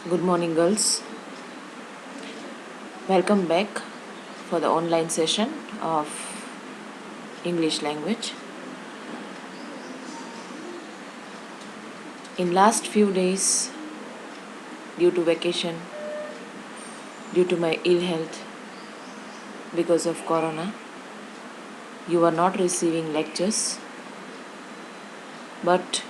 Good morning, girls. Welcome back for the online session of English language. In last few days, due to vacation, due to my ill health because of corona, you are not receiving lectures, but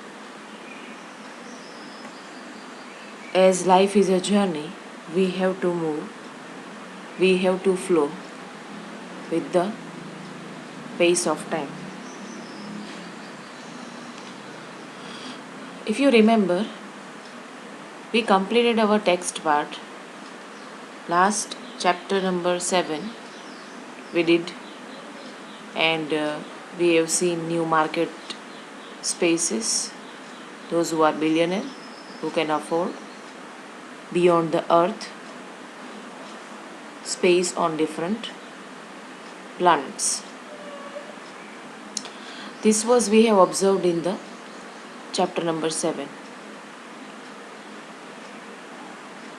as life is a journey, we have to move, we have to flow with the pace of time. If you remember, we completed our text part. Last chapter number 7 we did, and we have seen new market spaces, those who are billionaire, who can afford beyond the earth space on different planets. This was we have observed in the chapter number 7.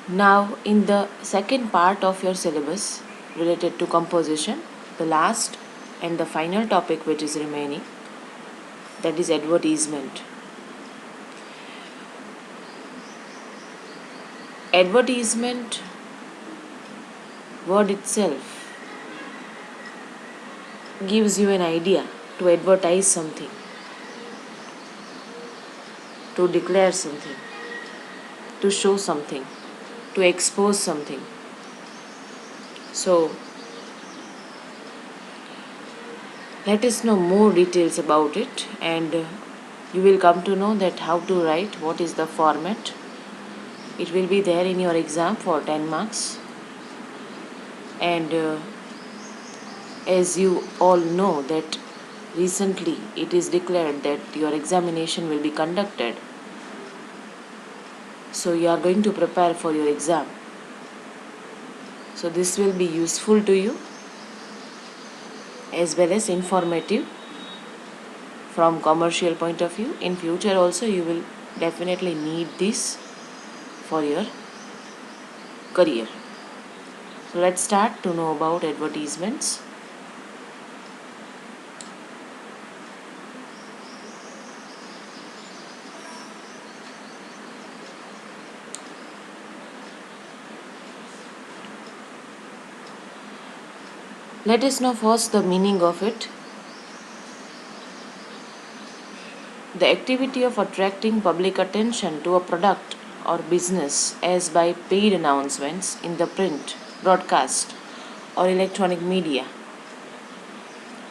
Now in the second part of your syllabus related to composition, the last and the final topic which is remaining, that is advertisement. Advertisement word itself gives you an idea to advertise something, to declare something, to show something, to expose something. So, let us know more details about it, and you will come to know that how to write, what is the format. It will be there in your exam for 10 marks. And as you all know that recently it is declared that your examination will be conducted, so you are going to prepare for your exam. So this will be useful to you as well as informative from commercial point of view. In future also you will definitely need this for your career. So let's start to know about advertisements. Let us know first the meaning of it. The activity of attracting public attention to a product or business as by paid announcements in the print, broadcast, or electronic media.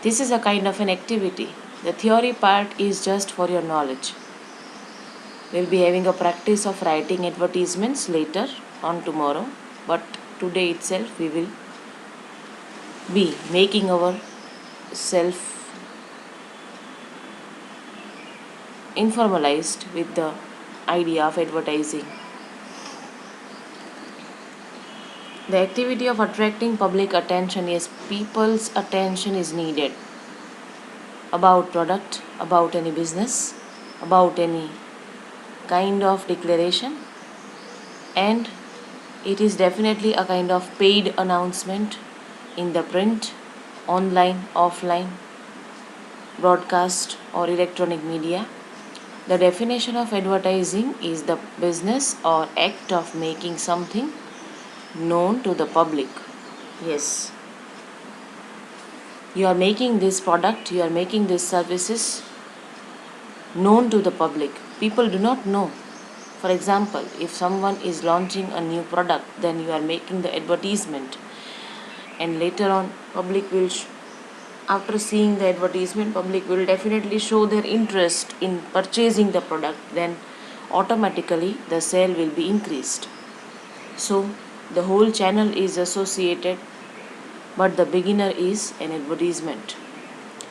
This is a kind of an activity. The theory part is just for your knowledge. We'll be having a practice of writing advertisements later on tomorrow, but today itself we will be making our self informalized with the idea of advertising. The activity of attracting public attention is people's attention is needed about product, about any business, about any kind of declaration, and it is definitely a kind of paid announcement in the print, online, offline, broadcast, or electronic media. The definition of advertising is the business or act of making something known to the public. Yes, you are making this product, you are making these services known to the public. People do not know. For example, if someone is launching a new product, then you are making the advertisement, and later on public will after seeing the advertisement, public will definitely show their interest in purchasing the product, then automatically the sale will be increased. So the whole channel is associated, but the beginner is an advertisement,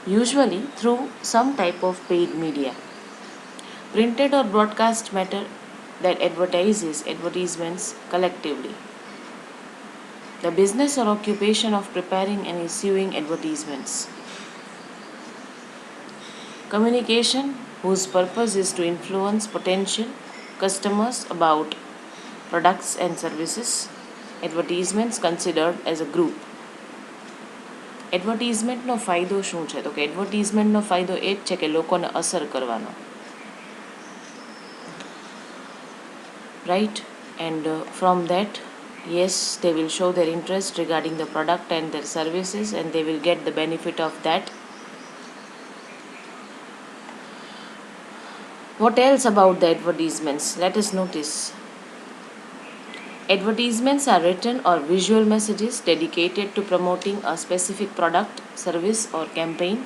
usually through some type of paid media. Printed or broadcast matter that advertises advertisements collectively. The business or occupation of preparing and issuing advertisements. Communication whose purpose is to influence potential customers about products and services. Advertisements considered as a group. એડવર્ટિઝમેન્ટનો ફાયદો શું છે? તો કે એડવર્ટિઝમેન્ટનો ફાયદો એ જ છે કે લોકોને અસર કરવાનો, right? And from that, yes, they will show their interest regarding the product and their services, and they will get the benefit of that. What else about the advertisements? Let us notice. Advertisements are written or visual messages dedicated to promoting a specific product, service, or campaign.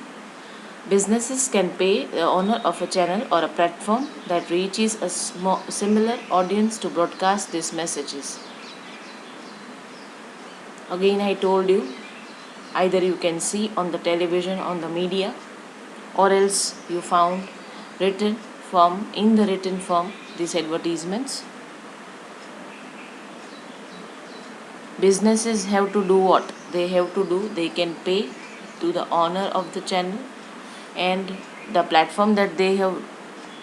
Businesses can pay the owner of a channel or a platform that reaches a similar audience to broadcast these messages. Again, I told you, either you can see on the television, on the media, or else you found in the written form, these advertisements. Businesses have to do what? They can pay to the owner of the channel and the platform that they have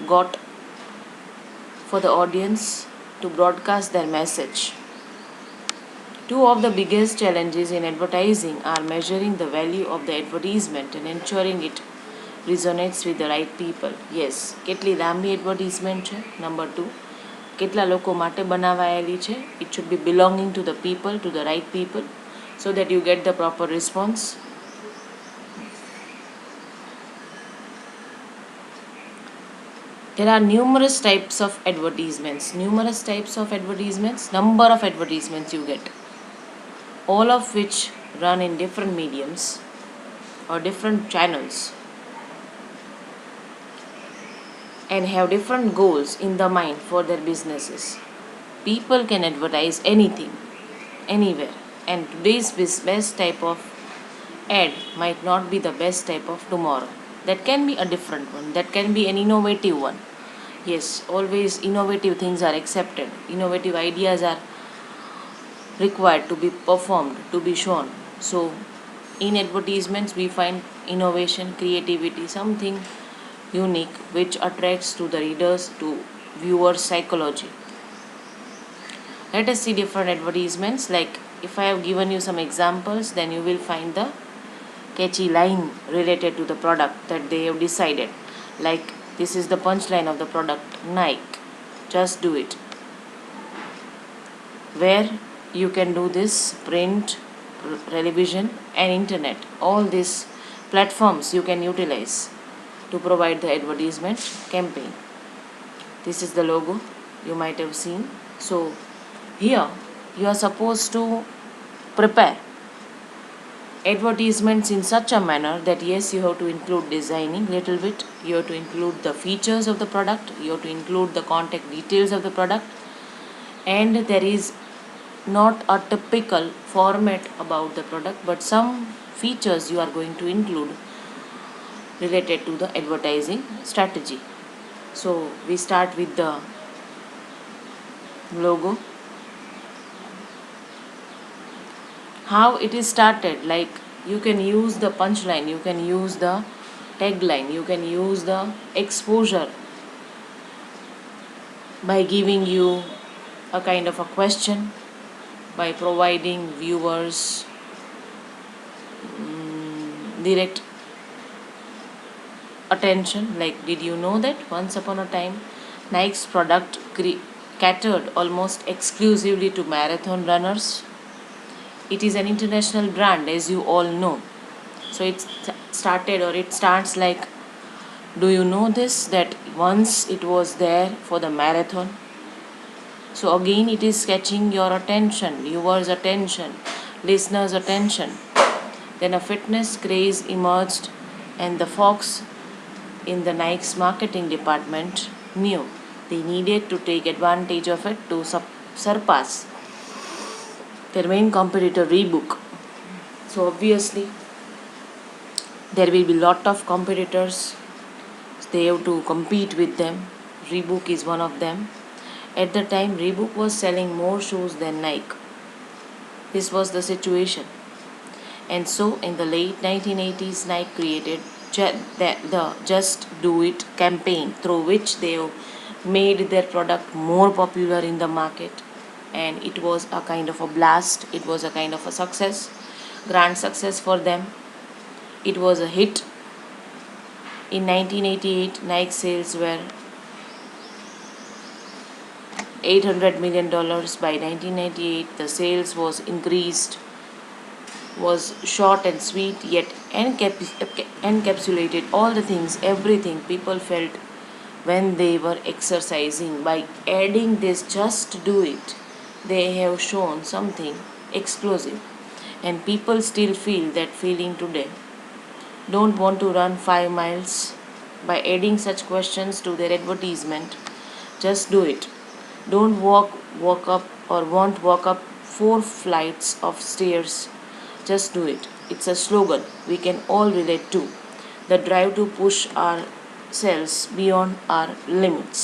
got for the audience to broadcast their message. Two of the biggest challenges in advertising are measuring the value of the advertisement and ensuring it resonates with the right people. Yes, કેટલી લાંબી advertisement છે. Number 2, કેટલા લોકો માટે બનાવાયેલી છે. It should be belonging to the people, to the right people, so that you get the proper response. There are numerous types of advertisements. Number of advertisements you get, all of which run in different mediums or different channels and have different goals in the mind for their businesses. People can advertise anything, anywhere, and today's best type of ad might not be the best type of tomorrow. That can be a different one, that can be an innovative one. Yes, always innovative things are accepted, innovative ideas are required to be performed, to be shown. So in advertisements we find innovation, creativity, something unique which attracts to the readers, to viewers' psychology. Let us see different advertisements. Like if I have given you some examples, then you will find the catchy line related to the product that they have decided. Like this is the punchline of the product, Nike, just do it. Where you can do this, print, television and internet, all these platforms you can utilize to provide the advertisement campaign. This is the logo you might have seen. So here you are supposed to prepare advertisements in such a manner that yes, you have to include designing little bit, you have to include the features of the product, you have to include the contact details of the product, and there is not a typical format about the product, but some features you are going to include related to the advertising strategy. So we start with the logo. How it is started, like you can use the punchline, you can use the tagline, you can use the exposure by giving you a kind of a question, by providing viewers direct attention. Like, did you know that once upon a time Nike's product catered almost exclusively to marathon runners? It is an international brand, as you all know. So it starts like, do you know this, that once it was there for the marathon? So again it is catching your attention, viewers' attention, listeners' attention. Then a fitness craze emerged, and the folks in the Nike's marketing department knew they needed to take advantage of it to surpass their main competitor Reebok. So obviously there will be lot of competitors, they have to compete with them. Reebok is one of them. At the time Reebok was selling more shoes than Nike. This was the situation. And so in the late 1980s, Nike created the Just Do It campaign, through which they made their product more popular in the market. and it was a kind of a blast. It was a kind of a success, grand success for them. It was a hit. In 1988, Nike sales were $800 million. By 1998, the sales was increased, was short and sweet, yet encapsulated all the things, everything people felt when they were exercising. By adding this, just do it, they have shown something explosive, and people still feel that feeling today. Don't want to run 5 miles. By adding such questions to their advertisement, just do it. Don't walk up or won't walk up 4 flights of stairs. Just do it. It's a slogan we can all relate to. The drive to push ourselves beyond our limits.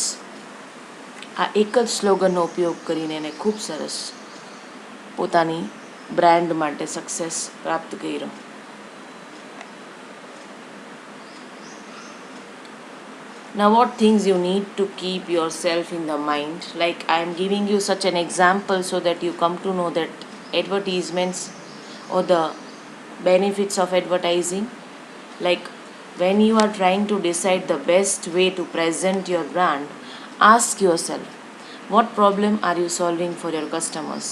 આ એક જ સ્લોગનનો ઉપયોગ કરીને એને ખૂબ સરસ પોતાની brand માટે સક્સેસ પ્રાપ્ત કર્યો. Now, what things you need to keep yourself in the mind? Like, I am giving you such an example so that you come to know that advertisements or the benefits of advertising. Like, when you are trying to decide the best way to present your brand, ask yourself, what problem are you solving for your customers?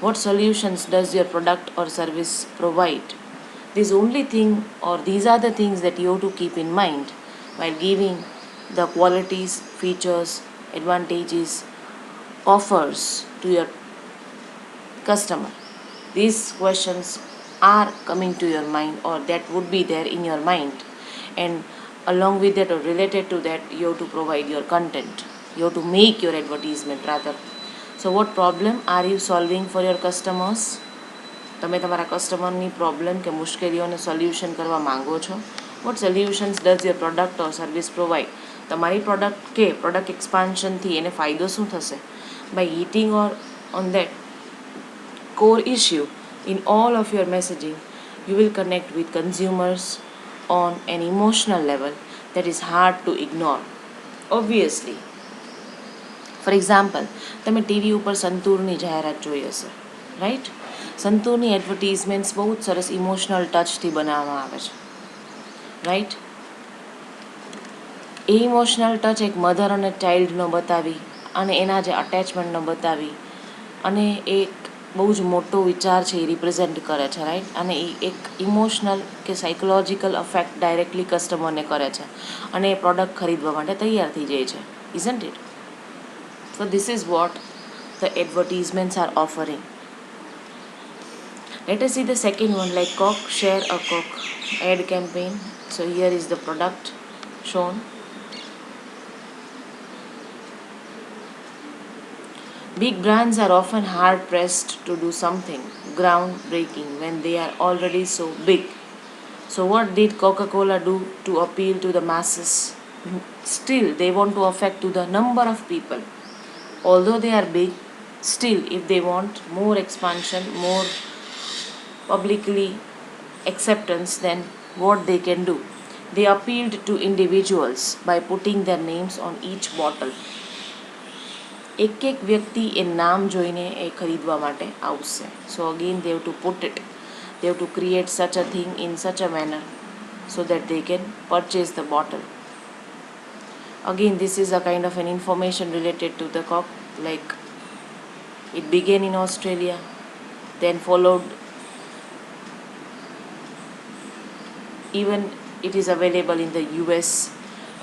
What solutions does your product or service provide? These are the things that you have to keep in mind while giving the qualities, features, advantages, offers to your customer. These questions are coming to your mind, or that would be there in your mind, and along with that or related to that, you have to provide your content. You have to make your advertisement rather. So what problem are you solving for your customers? તમે તમારા કસ્ટમરની problem કે મુશ્કેલીઓને solution કરવા માંગો છો. What solutions does your product or service provide? તમારી product કે product એક્સપાન્શનથી એને ફાયદો શું થશે? By hitting or on that core issue in all of your messaging, you will connect with consumers on an emotional level that is hard to ignore. Obviously, for example, તમે TV ઉપર સંતૂરની જાહેરાત જોઈ હશે, રાઈટ? સંતૂરની એડવર્ટીઝમેન્ટ્સ બહુ જ સરસ emotional ટચથી બનાવવામાં આવે છે, રાઈટ? એ ઇમોશનલ ટચ એક મધર અને ચાઇલ્ડનો બતાવી અને એના જે અટેચમેન્ટનો બતાવી અને એક બહુ જ મોટો વિચાર છે એ રિપ્રેઝેન્ટ કરે છે, રાઈટ? અને એ એક ઇમોશનલ કે સાયકોલોજીકલ અફેક્ટ ડાયરેક્ટલી કસ્ટમરને કરે છે અને એ પ્રોડક્ટ ખરીદવા માટે તૈયાર થઈ જાય છે, isn't it? So this is what the advertisements are offering. Let us see the second one, like Coke, share a Coke ad campaign. So here is the product shown. Big brands are often hard pressed to do something groundbreaking when they are already so big. So what did Coca-Cola do to appeal to the masses? Still, they want to affect to the number of people. Although they are big, still if they want more expansion, more publicly acceptance, then what they can do? They appealed to individuals by putting their names on each bottle. એક એક વ્યક્તિ એ નામ જોઈને એ ખરીદવા માટે આવશે. સો again they have to put it, they have to create such a thing in such a manner so that they can purchase the bottle. Again, this is a kind of an information related to the Coke. Like, it began in Australia, then followed, even it is available in the US,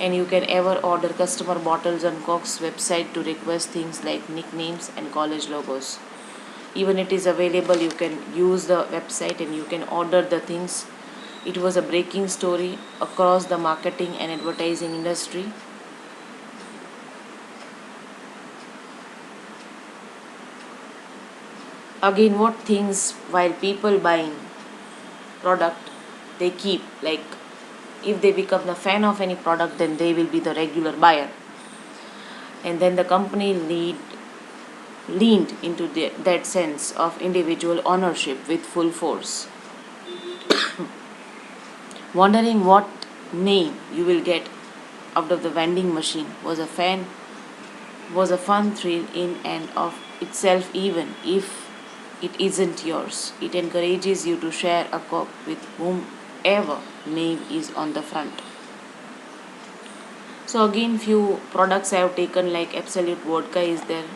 and you can ever order customer bottles on Coke's website to request things like nicknames and college logos. Even it is available, you can use the website and you can order the things. It was a breaking story across the marketing and advertising industry. Again, what things while people buying product they keep, like if they become the fan of any product, then they will be the regular buyer, and then the company leaned into that sense of individual ownership with full force. Wondering what name you will get out of the vending machine? Was a fan was a fun thrill in and of itself, even if it isn't yours. It encourages you to share a cup with whomever name is on the front. So again, few products I have taken like Absolute Vodka is there,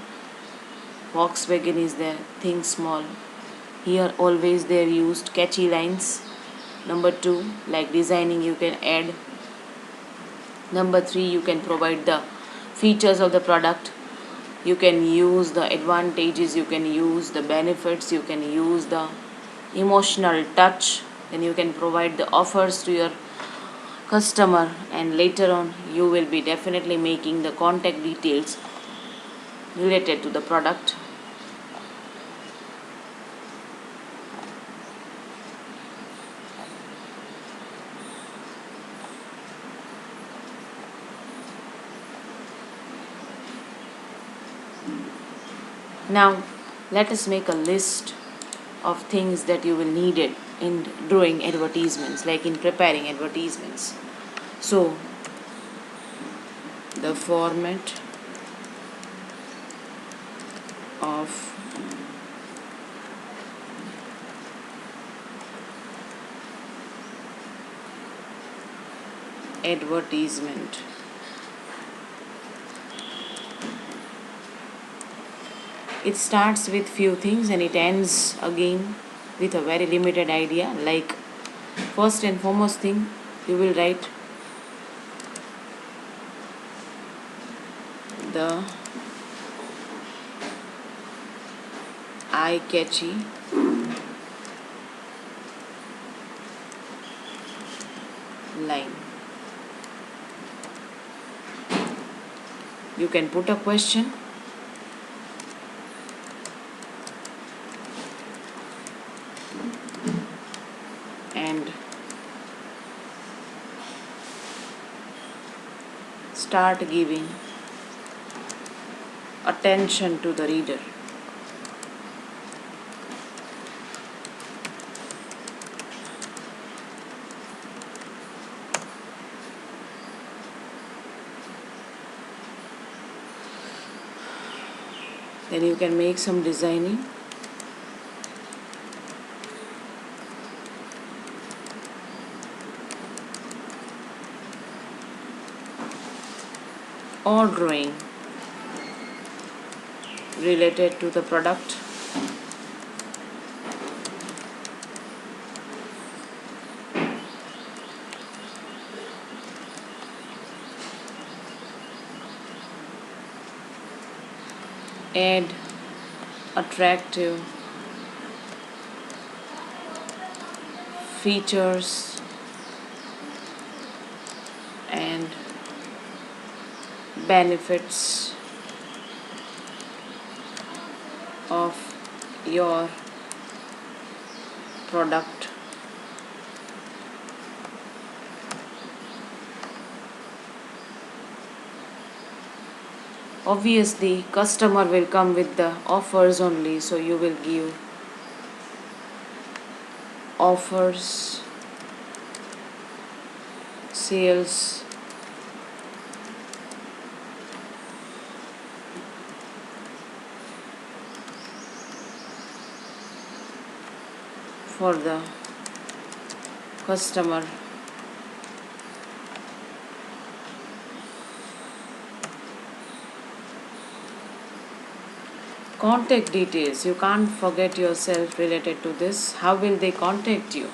Volkswagen is there, Think Small. Here always they used catchy lines. Number two, like designing you can add. Number three, you can provide the features of the product. You can use the advantages, you can use the benefits, you can use the emotional touch. Then you can provide the offers to your customer, and later on you will be definitely making the contact details related to the product. Now let us make a list of things that you will need it in doing advertisements, like in preparing advertisements. So the format of advertisement. It starts with few things and it ends again with a very limited idea. Like, first and foremost thing, you will write the eye-catchy line. You can put a question and start giving attention to the reader. Then you can make some designing. Or drawing related to the product. Add attractive features and benefits of your product. Obviously, customer will come with the offers only, so you will give offers, sales, for the customer. Contact details, you can't forget yourself related to this. How will they contact you?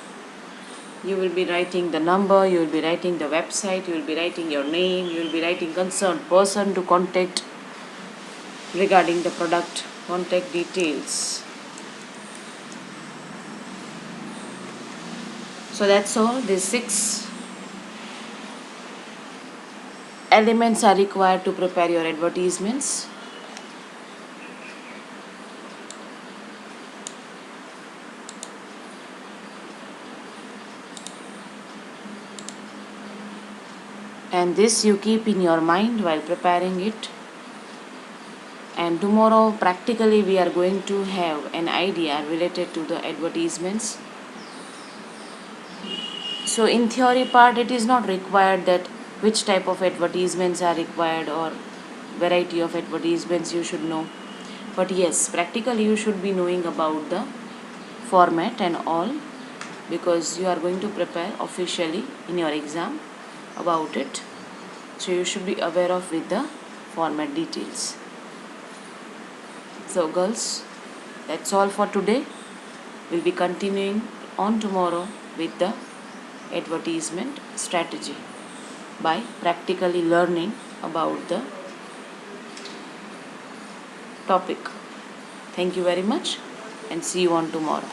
You will be writing the number, you will be writing the website, you will be writing your name, you will be writing concerned person to contact regarding the product, contact details. So that's all. These 6 elements are required to prepare your advertisements. And this you keep in your mind while preparing it. And tomorrow practically we are going to have an idea related to the advertisements. So in theory part it is not required that which type of advertisements are required or variety of advertisements you should know. But yes, practically you should be knowing about the format and all, because you are going to prepare officially in your exam about it. So you should be aware of with the format details. So girls, that's all for today. We'll be continuing on tomorrow with the advertisement strategy by practically learning about the topic. Thank you very much and see you on tomorrow.